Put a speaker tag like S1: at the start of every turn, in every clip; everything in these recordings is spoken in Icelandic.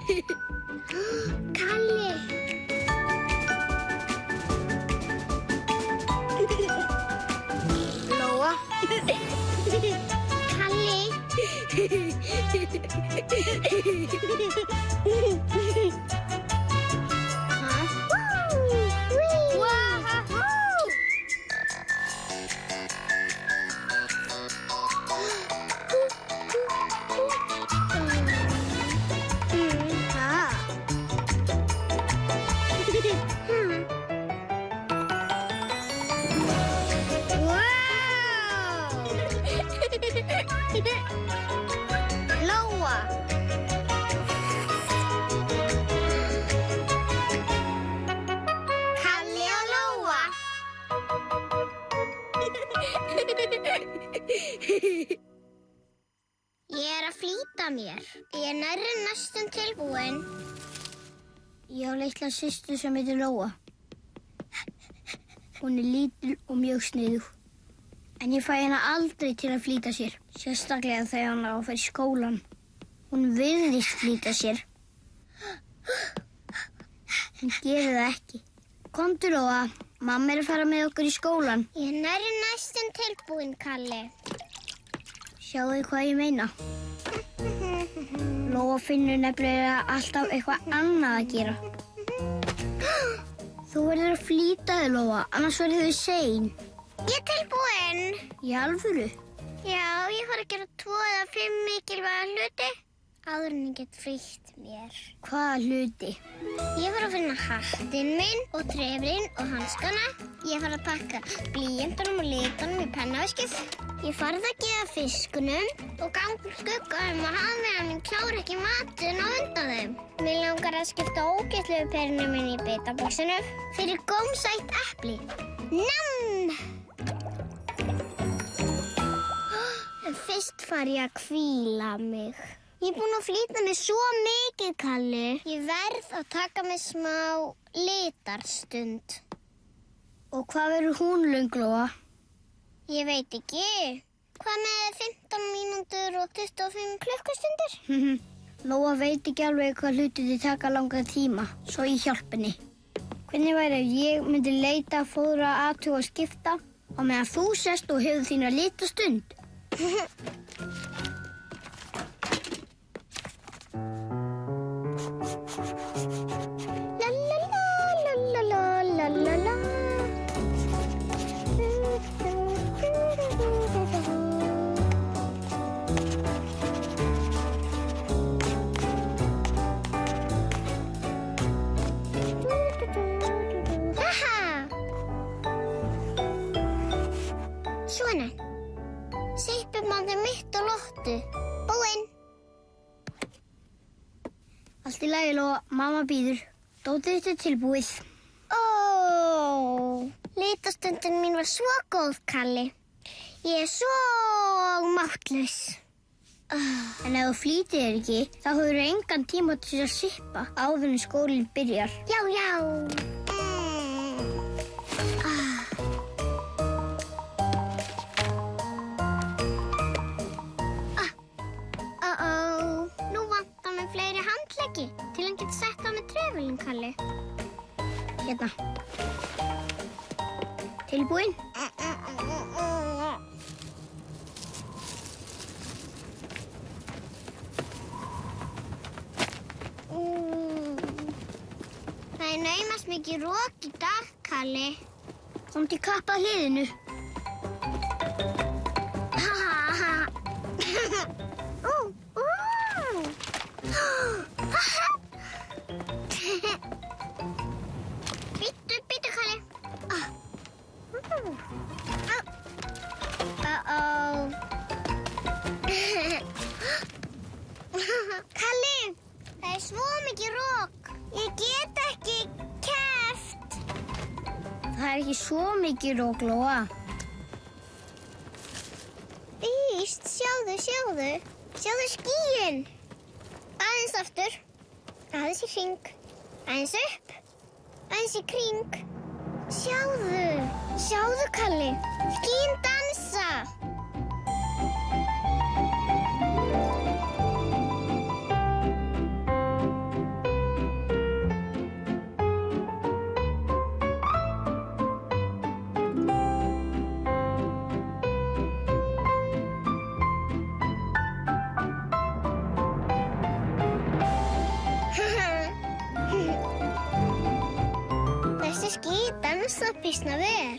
S1: Kalli. Lóa. Kalli. Lóa. Kalli og Lóa. Ég að flýta mér. Ég nærri næstum tilbúin.
S2: Ég á litla systur sem heitir Lóa. Hún lítil og mjög sniðug. En ég fæ hana aldrei til að flýta sér. Sérstaklega þegar hann á að fara í skólan. Hún virðist flýta sér. En gerir það ekki. Komdu, Lóa. Mamma að fara með okkur í skólan.
S1: Ég nærri næstum tilbúin, Kalli.
S2: Sjáðu hvað ég meina. Lóa finnur nefnilega alltaf eitthvað annað að gera. Þú verður að flýta þig, Lóa, annars verður þið sein.
S1: Ég tilbúin.
S2: Í alvöru?
S1: Já, ég fara að gera 2 eða 5 mikilvæga hluti áður en ég get flýtt mér.
S2: Hvaða hluti?
S1: Ég fara að finna hattinn minn og trefilinn og hanskana. Ég fara að pakka blýantunum og litunum í pennavéskið. Ég farið að gefa fiskunum og ganga úr skugga að hafmeyjan mín klári ekki matinn á undan þeim. Mig langar að skipta ógeðslegu perunum minn í bitaboxinu fyrir gómsætt epli. Namm! En fyrst fari ég að hvíla mig. Ég er búin að flýta mig svo mikið, Kalli. Ég verð að taka mig smá litarstund.
S2: Og hvað verður hún löng, Lóa?
S1: Ég veit ekki. Hvað með 15 mínútur og 25 klukkustundir?
S2: Lóa veit ekki alveg hvað hlutir þið taka langan tíma, svo ég hjálp henni. Hvernig væri ef ég myndi leita, fóðra, athuga og skipta og meðan þú sest og hefur þína litastund?
S1: La la la la la la la la. Svona. Sippumannið mitt og Lottu. Búinn.
S2: Allt í lagi, Lóa, mamma bíður. Dótið þitt er tilbúið.
S1: Ó, litastundin mín var svo góð, Kalli. Ég er svo máttlaus.
S2: En ef þú flýtir þér ekki, þá hefur engan tíma til að sippa áður en skólinn byrjar.
S1: Já, já. Nú vantar mig fleiri handleggi til hann getur sett á með trefilinn, Kalli.
S2: Hérna. Tilbúin?
S1: Það er naumast mikið rok í dag, Kalli.
S2: Komdu í kapp að hliðinu.
S1: Bíddu, Kalli. Kalli, það er svo mikið rok. Ég get ekki keppt.
S2: Það er ekki svo mikið rok, Lóa.
S1: Víst, sjáðu. Sjáðu skýin. Aðeins aftur. Aðeins í hring. Aðeins upp. Aðeins í kring. Sjáðu, Kalli. Skýin dansa. tókst það býsna vel.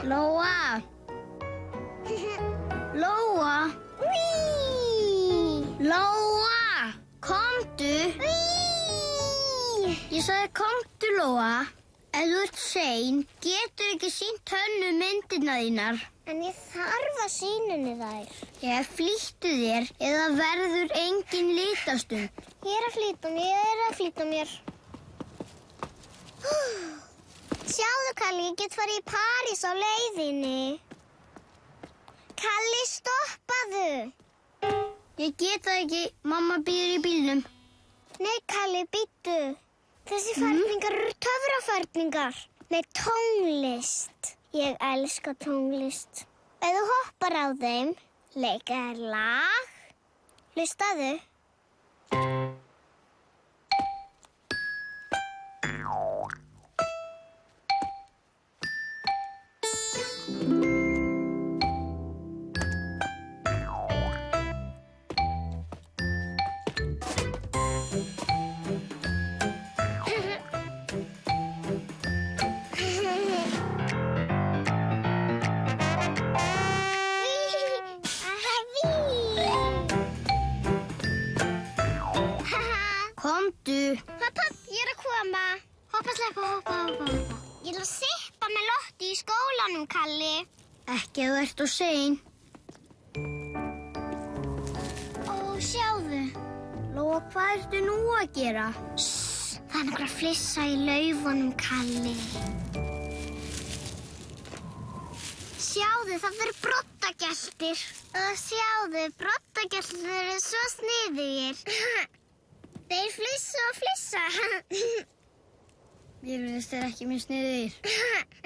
S2: Lóa. Lóa. Lóa, komdu. Ég sagði komdu, Lóa. Ef þú ert sein, getur ekki sýnt Hönnu myndirnar þínar.
S1: En ég þarf að sýna henni þær.
S2: Ég flýttu þér eða verður engin litastund.
S1: Ég er að flýta mér. Sjáðu, Kalli, ég get farið í París á leiðinni. Kalli, stoppaðu.
S2: Ég get það ekki, mamma bíður í bílnum.
S1: Nei, Kalli, bíddu. Þessi ferningar eru töfraferningar. Nei, tónlist. Ég elska tónlist. Ef þú hoppar á þeim, leika þér lag. Hlustaðu.
S2: Komdu.
S1: Pappa, ég er að koma. Hoppa, sleppa, hoppa. Ég ætla að sippa með Lottu í skólanum, Kalli.
S2: Ekki ef þú ert of sein.
S1: Ó, sjáðu.
S2: Lóa, hvað ertu nú að gera?
S1: Það er nokkra flissa í laufunum, Kalli. Sjáðu, það eru brottageltir. Sjáðu, brottageltir eru svo sniðugir. Þeir flissa og flissa.
S2: Mér finnst þeir ekki mjög sniðugir.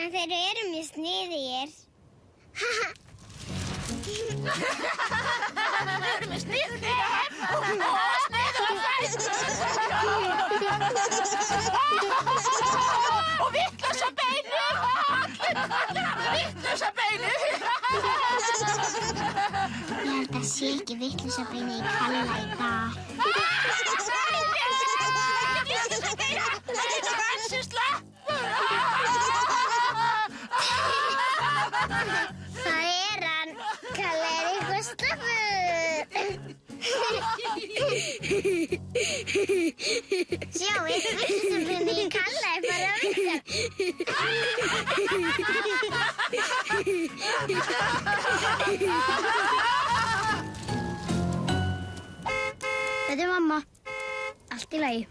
S1: En þeir eru mjög sniðugir.
S3: Þeir eru mjög sniðugir. Og vitlausa beinið. Vitlausa beinið.
S1: Ég held að sé ekki vitlausa beinið í Kalla í dag. Það er hann. Kalli er eitthvað stafur. Sjáu, vitlausa beinið í Kalla er bara að
S2: Þetta er mamma. Allt í lagi.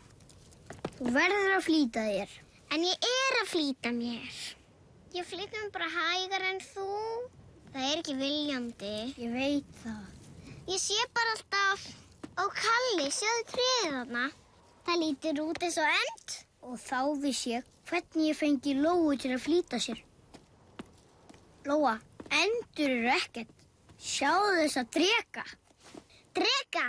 S2: Þú verður að flýta þér.
S1: En ég er að flýta mér. Ég flýta mér bara hægar en þú. Það er ekki viljandi.
S2: Ég veit það.
S1: Ég sé bara alltaf. Ó, Kalli, sjáðu tréð þarna. Það lítur út eins og end.
S2: Og þá vissi ég hvernig ég fengi Lóu til að flýta sér. Lóa, endur eru ekkert. Sjáðu þess að dreka.
S1: Dreka?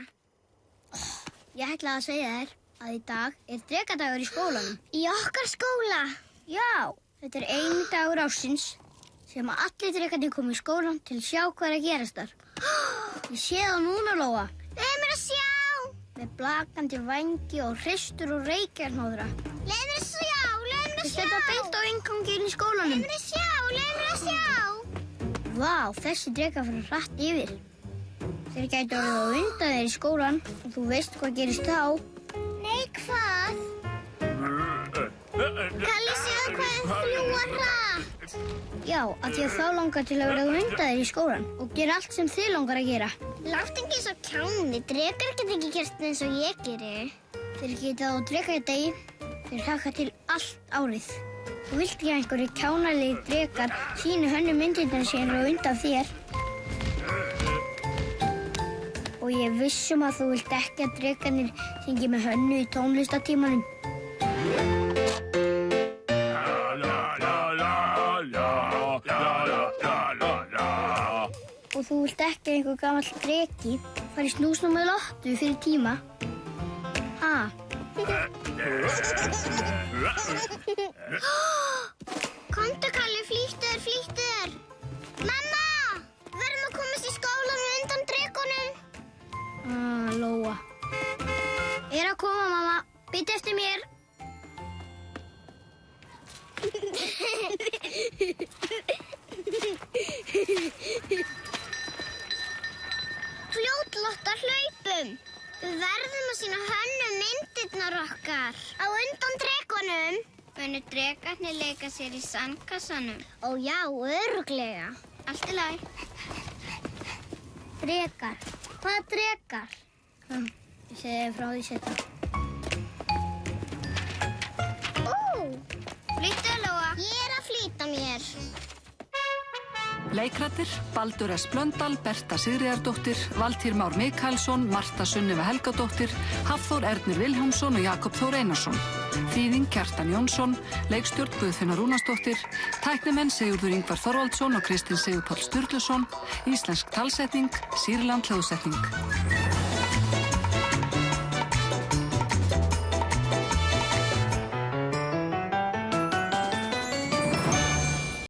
S2: Ég ætlaði að segja þér að í dag er drekadagur í skólanum.
S1: Í okkar skóla?
S2: Já, þetta er eini dagur ársins sem að allir drekarnir komu í skólan til að sjá hvað er að gerast þar. Ég sé það núna, Lóa.
S1: Leið mér að sjá.
S2: Með blakandi vængi og hreistur og reykjarhnóðra.
S1: Leið mér að sjá, leið mér að sjá.
S2: Þetta beint á innganginn í skólanum.
S1: Leið mér að sjá, leið mér að sjá.
S2: Vá, þessi drekar fyrir hratt yfir. Þeir gætu orðið á undan þér í skólan og þú veist hvað gerist þá.
S1: Nei, hvað? Kalli, sjáðu hvað þeim fljúga hratt.
S2: Já, af því að þá langar til að vera á undan þér í skólan og gera allt sem þið langar að gera.
S1: Láttu ekki svo kjáni, drekar geta ekki gert eins og ég geri.
S2: Þeir geta á drekadegi, þeir hlakka til allt árið. Þú vilt ekki að einhverju kjánalegi drekar sínu Hönnu myndirnar sínar á undan þér. Og ég vissum að þú vilt ekki að drekarnir syngi með Hönnu í tónlistatímanum. Og þú vilt ekki að einhver gamall dreki fari í snúsnum með Lottu fyrir tíma. Ha?
S1: Komdu, Kalli, flýttu þér. Mamma! Verðum að komast í skólanum undan drekunum.
S2: Lóa. Er að koma,
S1: sér í sandkassanum? Ó já, örugglega. Allt í lagi. Drekar. Hvaða drekar?
S2: Ég segi þér frá því seinna.
S1: Flýttu, Lóa. Ég er að flýta mér.
S4: Leikrættir, Baldur S. Blöndal, Berta Sigríðardóttir, Valtýr Már Mikaelsson, Marta Sunneva Helgadóttir, Hafþór Ernir Vilhjálmsson og Jakob Þór Einarsson. Þýðing Kjartan Jónsson, leikstjórn Guðfinna Rúnarsdóttir, tæknimenn Sigurður Ingvar Þorvaldsson og Kristinn Sigurpáll Sturluson, íslensk talsetning, Sýrland hljóðsetning.